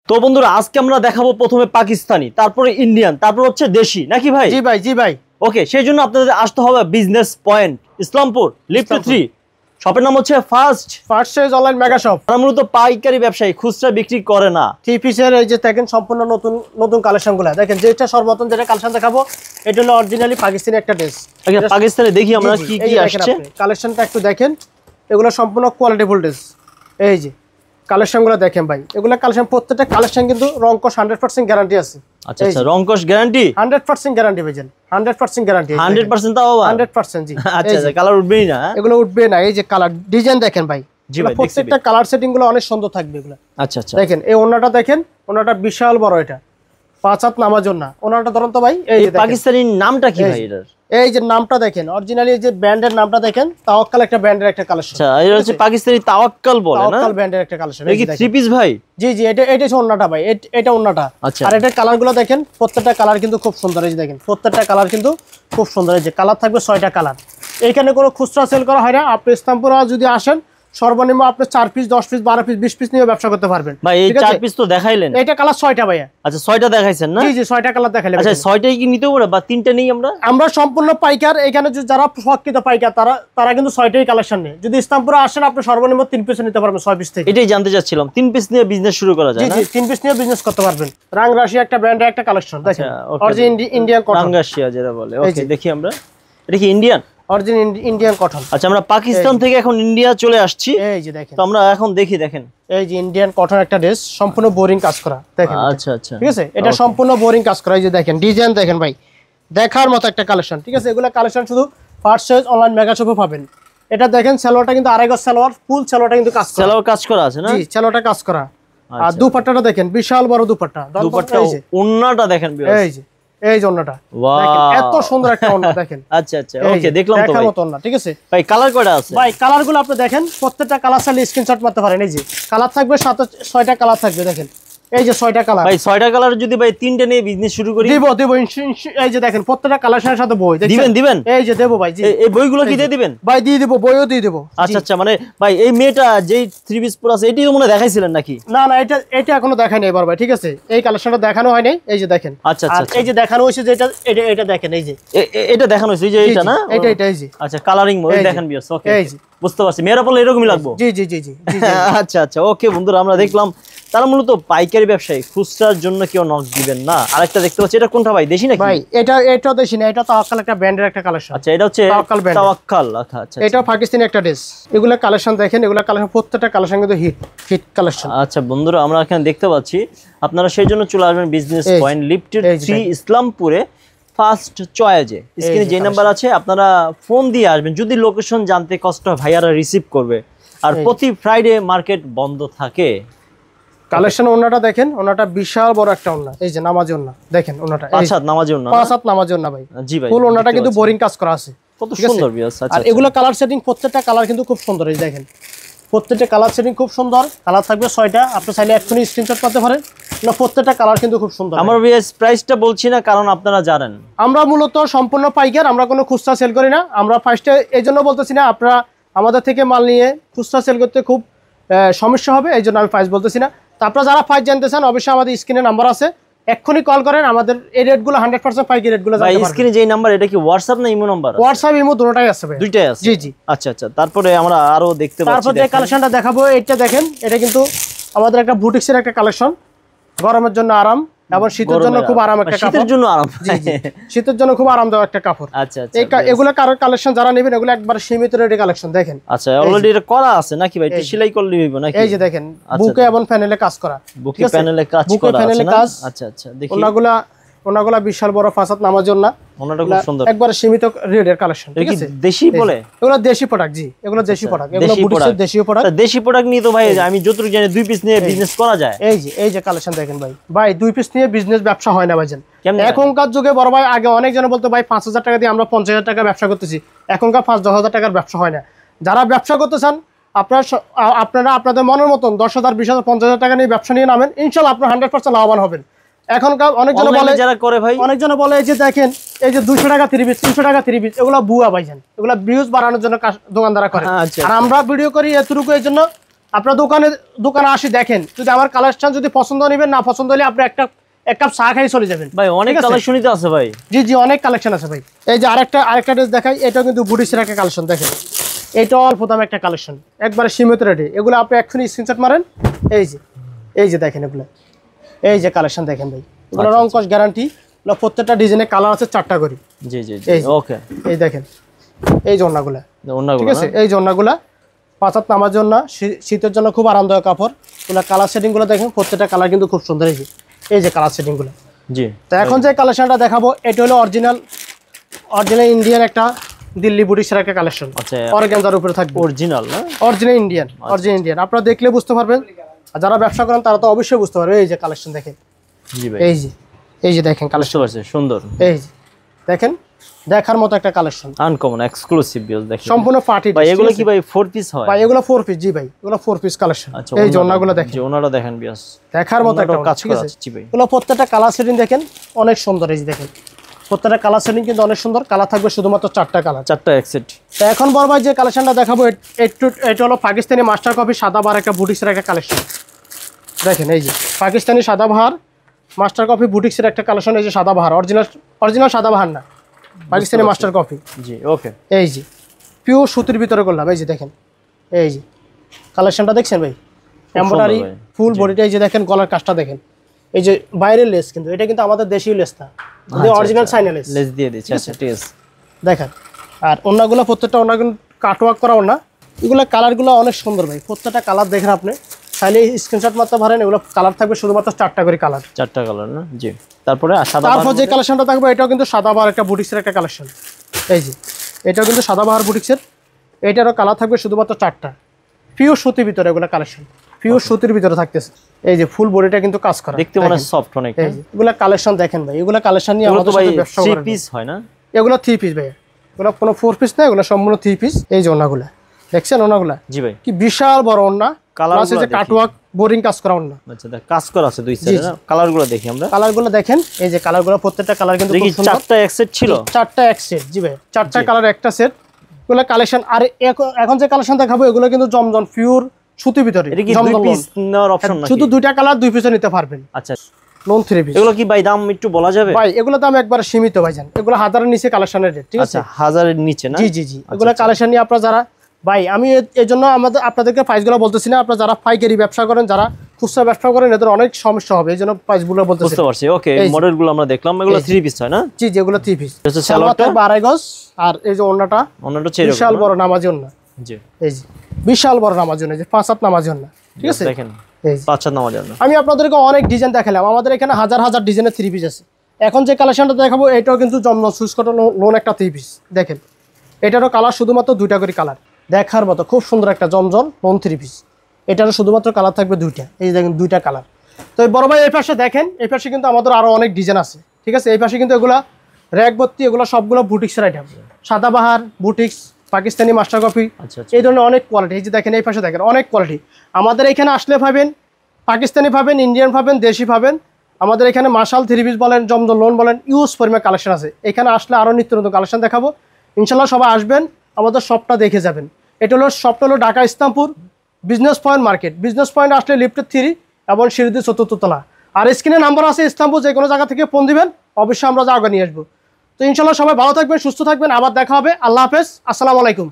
তো বন্ধুরা আজকে আমরা দেখাবো প্রথমে পাকিস্তানি, তারপরে ইন্ডিয়ান, তারপর হচ্ছে দেশি, নাকি ভাই? জি ভাই, জি ভাই। ওকে, সেই জন্য আপনাদের আসতে হবে বিজনেস পয়েন্ট ইসলামপুর লিফট 3। শপের নাম হচ্ছে first choice online mega shop. তারা মূলত পাইকারি ব্যবসায়ী, খুচরা বিক্রি করে না। থ্রি পিসের এই যে দেখেন সম্পূর্ণ নতুন নতুন কালেকশনগুলো দেখেন, যেটা সর্বপ্রথম যেটা কালেকশন দেখাবো এটা হলো অরিজিনালি পাকিস্তানি একটা ড্রেস। পাকিস্তানে দেখি আমরা কি কি আসছে। কালেকশনটা একটু দেখেন, এগুলো সম্পূর্ণ কোয়ালিটি ফুল ড্রেস। এই যে কালেকশনগুলো দেখেন ভাই, এগুলো কালেকশন প্রত্যেকটা কালেকশন কিন্তু রংকশ 100% গ্যারান্টি আছে। আচ্ছা আচ্ছা, রংকশ গ্যারান্টি 100% গ্যারান্টি ভাইজান, 100% গ্যারান্টি। 100% তাও 100% জি। আচ্ছা আচ্ছা, কালার উঠবেই না? এগুলো উঠবে না। এই যে কালার ডিজাইন দেখেন ভাই, জি ভাই, প্রত্যেকটা কালার সেটিং গুলো অনেক সুন্দর থাকবে এগুলো। আচ্ছা আচ্ছা, দেখেন এই ওন্নাটা দেখেন, ওন্নাটা বিশাল বড়, এটা 5 হাত নামার জন্য ওন্নাটা ধরুন তো ভাই। এই যে পাকিস্তানি নামটা কি ভাই এটার? এই যে নামটা দেখেন, অরিজিনালি যে ব্র্যান্ডের নামটা দেখেন, তাওয়াক্কাল একটা ব্র্যান্ডের একটা কালেকশন। আচ্ছা, এটা হচ্ছে পাকিস্তানি তাওয়াক্কাল বলে না? তাওয়াক্কাল ব্র্যান্ডের একটা কালেকশন। এই কি থ্রি পিস ভাই? জি জি, এটা হচ্ছে ওন্নাটা ভাই, এটা ওন্নাটা। আর এটার কালারগুলো দেখেন, প্রত্যেকটা কালার কিন্তু খুব সুন্দর। এই যে দেখেন প্রত্যেকটা কালার কিন্তু খুব সুন্দর। এই যে কালার থাকবে 6টা কালার। এইখানে কোনো খুচরা সেল করা হয় না। আপনি ইসলামপুর যদি আসেন, সর্বনিম্ন আপনি 4 পিস 10 পিস 12 পিস 20 পিস নিয়ে ব্যবসা করতে পারবেন ভাই। এই 4 পিস তো দেখাইলেন, এটা কালার 6টা ভাইয়া। আচ্ছা, 6টা দেখাইছেন না? জি জি, 6টা কালার দেখাইলেন। আচ্ছা, 6টাই কি নিতে পারে বা 3টা নেই? আমরা সম্পূর্ণ পাইকার। এখানে যারা প্রকৃত পাইকার তারা কিন্তু 6টাই কালেকশন নেয়। যদি ইসলামপুরে আসেন, আপনি সর্বনিম্ন 3 পিস নিতে পারবেন 6 পিস থেকে। এটাই জানতে চাচ্ছিলাম, 3 পিস নিয়ে বিজনেস শুরু করা যায় না? জি জি, 3 পিস নিয়ে বিজনেস করতে পারবেন। রাংরাশি একটা ব্র্যান্ডের একটা কালেকশন দেখেন, অরিজিনাল ইন্ডিয়ান কটন। রাংরাশিয়া যেটা বলে। ওকে, দেখি আমরা। এটা কি ইন্ডিয়ান? Original Indian cotton. আচ্ছা, আমরা পাকিস্তান থেকে এখন ইন্ডিয়া চলে আসছি। এই যে দেখেন, তো আমরা এখন দেখেন এই যে ইন্ডিয়ান কটন একটা ড্রেস, সম্পূর্ণ বোরিং কাজ করা দেখেন। আচ্ছা আচ্ছা, ঠিক আছে, এটা সম্পূর্ণ বোরিং কাজ করা। এই যে দেখেন ডিজাইন দেখেন ভাই, দেখার মতো একটা কালেকশন। ঠিক আছে, এগুলা কালেকশন শুধু ফার্স্ট চয়েস অনলাইন মেগা শপে পাবেন। এটা দেখেন সালোয়ারটা কিন্তু আড়াই গজ সালোয়ার, ফুল সালোয়ারটা কিন্তু কাজ করা। সালোয়ার কাজ করা আছে না? জি, সালোয়ারটা কাজ করা। আর দুপাট্টাটা দেখেন, বিশাল বড় দুপাট্টা। দুপাট্টা, ওন্নাটা দেখেন ভিউয়ার্স। এই যে এই যে ওন্নাটা দেখেন, এত সুন্দর একটা ওন্না দেখেন। আচ্ছা আচ্ছা, ওকে, দেখলাম তো ভাই। দেখার মতো ওন্না। ঠিক আছে ভাই, কালার কয়টা আছে ভাই? কালারগুলো আপনি দেখেন, প্রত্যেকটা কালার চাইলে স্ক্রিনশট মারতে পারেন। এই যে কালার থাকবে 6টা কালার থাকবে দেখেন। এই যে 6টা কালার ভাই। 6টা কালার যদি ভাই 3টে নিয়ে বিজনেস শুরু করি? দিব। এই যে দেখেন প্রত্যেকটা কালেকশনের সাথে বই দিবেন। এই যে দেবো ভাই। জি, এই বইগুলো কি দিয়ে দিবেন? ভাই দিয়ে দিব, বইও দিয়ে দিব। আচ্ছা আচ্ছা, মানে ভাই এই মেয়েটা যেই 3 পিস পরে আছে, এটাই তো মনে দেখাইছিলেন নাকি? না না, এটা এখনো দেখাই নাই এবার ভাই। ঠিক আছে, এই কালেকশনটা দেখানো হয় নাই। এই যে দেখেন। আচ্ছা আচ্ছা, এই যে দেখানো হয়েছে যে এটা দেখেন। এই যে এটা দেখানো হয়েছে, এই যে এটা না? এটা এই যে আচ্ছা, কালারিং মোড দেখেন ভিউয়ার্স। ওকে, এই যে বুঝতে পারছি, মেয়েরা বলে এরকমই লাগবে। জি জি জি জি। আচ্ছা আচ্ছা, ওকে বন্ধুরা, আমরা দেখলাম তারা মূলত পাইকারি ব্যবসায়ী, খুচরার জন্য কেউ নক দিবেন না। আরেকটা দেখতে পাচ্ছি, এটা কোনটা ভাই? দেশি নাকি ভাই? এটা দেশি না, এটা তাওয়াক্কাল একটা ব্র্যান্ডের একটা কালেকশন। আচ্ছা, এটা হচ্ছে তাওয়াক্কাল। আচ্ছা আচ্ছা, এটা পাকিস্তানি একটা ড্রেস। এগুলা কালেকশন দেখেন, এগুলা কালেকশন প্রত্যেকটা কালেকশন কিন্তু হিট কালেকশন। আচ্ছা বন্ধুরা, আমরা এখানে দেখতে পাচ্ছি, আপনারা সেই জন্য চলে আসবেন বিজনেস পয়েন্ট লিফট 3 ইসলামপুরে ফার্স্ট চয়েজে। স্ক্রিনে যে নাম্বার আছে, আপনারা ফোন দিয়ে আসবেন। যদি লোকেশন জানতে কষ্ট হয়, ভাইয়ারা রিসিভ করবে। আর প্রতি ফ্রাইডে মার্কেট বন্ধ থাকে। কালেকশন ওন্নাটা দেখেন, ওন্নাটা বিশাল বড় একটা ওন্না। এই যে নামাজি ওন্না দেখেন, ওন্নাটা 5 হাত নামাজি ওন্না। 5 হাত নামাজি ওন্না ভাই। জি ভাই, ফুল ওন্নাটা কিন্তু বোরিং কাজ করা আছে, কত সুন্দর ভিউয়ার্স। আচ্ছা, আর এগুলা কালার সেটিং প্রত্যেকটা কালার কিন্তু খুব সুন্দর। এই দেখেন প্রত্যেকটা কালার সেটিং খুব সুন্দর। কালার থাকবে 6টা, আপনি চাইলে এক্ষুনি স্ক্রিনশট করতে পারেন। না, প্রত্যেকটা কালার কিন্তু খুব সুন্দর। আমার ভিউয়ার্স প্রাইসটা বলছি না, কারণ আপনারা জানেন আমরা মূলত সম্পূর্ণ পাইকার, আমরা কোনো খুচরা সেল করি না। আমরা ফার্স্টে এই জন্য বলতেছি না, আপনারা আমাদের থেকে মাল নিয়ে খুচরা সেল করতে খুব সমস্যা হবে, এই জন্য আমি প্রাইস বলতেছি না। তো আপনারা যারা প্রাইস জানতে চান, অবশ্যই আমাদের স্ক্রিনে নাম্বার আছে, এক্ষুনি কল করেন। আমাদের এই রেটগুলো 100% পাইকারি রেটগুলো জানতে পারবেন। স্ক্রিনে যেই নাম্বার, এটা কি হোয়াটসঅ্যাপ না ইমো নাম্বার? হোয়াটসঅ্যাপ ইমো দুটোটাই আছে ভাই। দুইটাই আছে? জি জি। আচ্ছা আচ্ছা, তারপরে আমরা আরো দেখতে পাচ্ছি। তারপর যে কালেকশনটা দেখাবো, এটা দেখেন, এটা কিন্তু আমাদের একটা বুটিক্সের একটা কালেকশন। গরমের জন্য আরাম এবং শীতের জন্য খুব আরাম একটা কাপড়। শীতের জন্য আরাম। জি জি, শীতের জন্য খুব আরামদায়ক একটা কাপড়। আচ্ছা আচ্ছা, এগুলা কালেকশন যারা নেবেন, এগুলো একবার সীমিত রেটে কালেকশন দেখেন। আচ্ছা, অলরেডি এটা করা আছে নাকি ভাই? সেলাই করলে হইব নাকি? এই যে দেখেন, বুকে এবং প্যানেলে কাজ করা। বুকে প্যানেলে কাজ করা আছে। বুকে প্যানেলে কাজ। আচ্ছা আচ্ছা, দেখি। ওনাগুলা বিশাল বড় 5 হাত নামার জন্য। ওনাটা খুব সুন্দর, একবার সীমিত রেটের কালেকশন। ঠিক আছে, দেশি বলে এগুলো দেশি প্রোডাক্ট। জি, এগুলো দেশি প্রোডাক্ট, এগুলো বুটিক্সের দেশি প্রোডাক্ট। দেশি প্রোডাক্ট নিয়ে তো ভাই আমি যতটুকু জানি 2 পিস নিয়ে বিজনেস করা যায়। এই যে কালেকশন দেখেন ভাই 2 পিস নিয়ে বিজনেস ব্যবসা হয় না ভাইজান। এখনকার যুগে বড় ভাই, আগে অনেক জন বলতো ভাই 5000 টাকা দিয়ে আমরা 50000 টাকা ব্যবসা করতেছি। এখনকার 5-10,000 টাকার ব্যবসা হয় না। যারা ব্যবসা করতে চান, আপনারা আপনাদের মনের মতন 10,000, 20,000, 50,000 টাকা নিয়ে ব্যবসা নিয়ে নামেন, ইনশাআল্লাহ আপনারা 100% লাভবান হবেন। এখনকার অনেকজন বলে, যারা করে ভাই, অনেকজন বলে এই যে দেখেন, এই যে 200 টাকা 3 পিস, 300 টাকা 3 পিস, এগুলো বুয়া ভাইজান। এগুলো ভিউজ বাড়ানোর জন্য দোকানদাররা করে। আর আমরা ভিডিও করি এতটুকু, এই জন্য আপনার দোকানে আসি দেখেন, যদি আমার কালেকশন যদি পছন্দ নেবেন, না পছন্দ হলে আপনি এক কাপ চা খাই চলে যাবেন ভাই। অনেক কালেকশনই তো আছে ভাই। জি অনেক কালেকশন আছে ভাই। এই যে আরেকটা ড্রেস দেখাই, এটাও কিন্তু বুটিক্সের একটা কালেকশন দেখেন। এটা অল্প দামে একটা কালেকশন, একবারে সীমিত রেটে। এগুলো আপনি এক্ষুনি স্ক্রিনশট মারেন। এই যে দেখেন এগুলো, এই যে কালেকশন দেখেন ভাই, এগুলো রং কস গ্যারান্টি। প্রত্যেকটা ডিজাইনের কালার আছে 4টা করে। জি ওকে। এই দেখেন এই যে ওড়নাগুলো, ঠিক আছে, এই যে ওড়নাগুলো 5 হাত নামার জন্য, শীতের জন্য খুব আরামদায়ক কাপড়। ওগুলো কালার সেটিং গুলো দেখেন, প্রত্যেকটা কালার কিন্তু খুব সুন্দর। এই যে কালার সেটিং গুলো। জি তো এখন যে কালেকশনটা দেখাবো, এটা হলো অরিজিনাল ইন্ডিয়ান একটা দিল্লি বুটিক্সের একটা কালেকশন। আচ্ছা, অর্গানজার উপরে থাকবে। অরিজিনাল না? Original Indian. আপনারা দেখলে বুঝতে পারবেন, আর যারা ব্যবসা করেন তারা তো অবশ্যই বুঝতে পারবে। এই যে কালেকশন দেখেন। জি ভাই। এই যে দেখেন কালেকশন আছে, সুন্দর। এই যে দেখেন, দেখার মতো একটা কালেকশন, আনকমন এক্সক্লুসিভ ভিউজ দেখেন, সম্পূর্ণ পার্টি। ভাই এগুলো কি ভাই 4 পিস হয়? ভাই এগুলো 4 পিস। জি ভাই, এগুলো 4 পিস কালেকশন। এই যে ওড়নাগুলো দেখেন, জি ওনারা দেখেন ভিউজ, দেখার মতো একটা কাজ ঠিক করা আছে। আছে। জি ভাই, এগুলো প্রত্যেকটা কালার সেটিং দেখেন অনেক সুন্দর। এই যে দেখেন প্রত্যেকটা কালার সেটিং কিন্তু অনেক সুন্দর। কালার থাকবে শুধুমাত্র 4টা কালার, 4টা এক্সেট। তো এখন বড় ভাই যে কালেকশনটা দেখাবো, এটা হলো পাকিস্তানি মাস্টার কপি সাদাবাহার একটা বুটিক্সের একটা কালেকশন দেখেন। এই যে পাকিস্তানি সাদাবাহার মাস্টার কপি বুটিক্সের একটা কালেকশন। এই যে সাদাবাহার, অরিজিনাল সাদাবাহার না, পাকিস্তানি মাস্টার কপি। জি ওকে। এই যে পিওর সুতির ভিতরে করলাম। এই যে দেখেন, এই যে কালেকশনটা দেখছেন ভাই, এমব্রয়ডারি ফুল বডিটা। এই যে দেখেন গলার কাজটা দেখেন, এই যে বাইরের লেস, কিন্তু এটা কিন্তু আমাদের দেশীয় লেস না, অরিজিনাল চাইনা লেস দিয়ে দিচ্ছে। আচ্ছা ঠিক আছে দেখেন। আর ওড়নাগুলো প্রত্যেকটা ওড়নাগুলো কাটওয়ার্ক করা ওড়না। এগুলো কালারগুলো অনেক সুন্দর ভাই, প্রত্যেকটা কালার দেখেন আপনি চাইলে স্ক্রিনশট মারতে পারেন। এগুলো কালার থাকবে শুধুমাত্র 4টা করে কালার, 4টা কালার না? জি। তারপর যে কালেকশনটা থাকবে, এটাও কিন্তু সাদাবাহার একটা বুটিক্সের একটা কালেকশন। এই যে এটাও কিন্তু সাদাবাহার বুটিক্সের, এটারও কালার থাকবে শুধুমাত্র 4টা। পিওর সুতির ভিতরে এগুলো কালেকশন, পিওর সুতির ভিতরে থাকতেছে। এই যে ফুল বডিটা কিন্তু কাজ করা, দেখতে মনে সফট অনেক। এগুলো কালেকশন দেখেন ভাই, এগুলো কালেকশন নিয়ে আমাদের সাথে ব্যবসা করেন। 3 পিস হয় না? এগুলো 3 পিস ভাই, এগুলো কোনো 4 পিস না, এগুলো সম্পূর্ণ 3 পিস। এই যে ওড়নাগুলো দেখছেন, ওড়নাগুলো জি ভাই কি বিশাল বড় ওড়না, প্লাস এই যে কাটওয়ার্ক বোরিং কাজ করা ওড়না। আচ্ছা কাজ করা আছে দুই সাইডে না? কালারগুলো দেখি আমরা। কালারগুলো দেখেন, এই যে কালারগুলো প্রত্যেকটা কালার কিন্তু খুব সুন্দর। 4টা এক সেট ছিল? 4টা এক সেট। জি ভাই, 4টা কালার একটা সেট। এগুলো কালেকশন। আর এখন যে কালেকশন দেখাবো, এগুলো কিন্তু জমজম পিওর সুতির ভিতরে। এটা কি 2 পিস নেওয়ার অপশন নাকি? শুধু 2টা কালার 2 পিসও নিতে পারবেন। আচ্ছা, লোন 3 পিস। এগুলো কি ভাই দাম একটু বলা যাবে? ভাই এগুলো দাম একবার সীমিত ভাইজান, এগুলো 1000 এর নিচে কালেকশনের রেট, ঠিক আছে? আচ্ছা 1000 এর নিচে না? জি এগুলো কালেকশন নিয়ে আপনারা যারা, ভাই আমি এই জন্য আপনাদেরকে প্রাইসগুলো বলতেছি না। আপনারা যারা পাইকারি ব্যবসা করেন, যারা খুচরা ব্যবসা করেন, এদের অনেক সমস্যা হবে, এই জন্য প্রাইসগুলো বলতেছি। বুঝতে পারছি। ওকে, মডেলগুলো আমরা দেখলাম, এগুলো 3 পিস হয় না? জি এগুলো 3 পিস। সালোয়ারটা 2.5 গজ, আর এই যে ওড়নাটা বিশাল বড় নামাজি ওড়না। জি এই যে বিশাল বড় নামাজি ওড়না, যে 5 হাত নামাজি ওড়না, ঠিক আছে? দেখেন 5 হাত নামাজি ওড়না। আমি আপনাদেরকে অনেক ডিজাইন দেখালাম, আমাদের এখানে হাজার হাজার ডিজাইনের 3 পিস আছে। এখন যে কালেকশনটা দেখাবো, এটাও কিন্তু জমজম সুইচ কটন লোন একটা 3 পিস দেখেন। এটারও কালার শুধুমাত্র 2টা করে কালার, দেখার মতো খুব সুন্দর একটা জমজম লোন 3 পিস। এটারও শুধুমাত্র কালার থাকবে 2টা। এই দেখেন 2টা কালার। তো বড় ভাই এই পাশে দেখেন, এই পাশে কিন্তু আমাদের আরো অনেক ডিজাইন আছে, ঠিক আছে? এই পাশে কিন্তু এগুলা র‍্যাক ভর্তি, এগুলো সবগুলো বুটিক্সের item. Sadabahar boutiques, Pakistani master copy, এই ধরনের অনেক কোয়ালিটি। এই যে দেখেন, এই পাশে দেখেন অনেক কোয়ালিটি। আমাদের এখানে আসলে পাবেন পাকিস্তানি পাবেন, ইন্ডিয়ান পাবেন, দেশি পাবেন। আমাদের এখানে মার্শাল 3 পিস বলেন, জমজম লোন বলেন, ইউজ পরিমাণ কালেকশন আছে। এখানে আসলে আরো নিত্য নতুন কালেকশন দেখাবো ইনশাল্লাহ। সবাই আসবেন, আমাদের শপটা দেখে যাবেন। এটা হলো শপটা হলো Dhaka Islampur business point market. Business point আসলে লিফটের 3 এবং সিঁড়িতে 4th তলা। আর স্ক্রিনে নাম্বার আছে, ইসলামপুর যে কোনো জায়গা থেকে ফোন দিবেন, অবশ্যই আমরা জায়গা নিয়ে আসবো। তো ইনশাল্লাহ সবাই ভালো থাকবেন, সুস্থ থাকবেন। আবার দেখা হবে। আল্লাহ হাফেজ, আসসালামু আলাইকুম।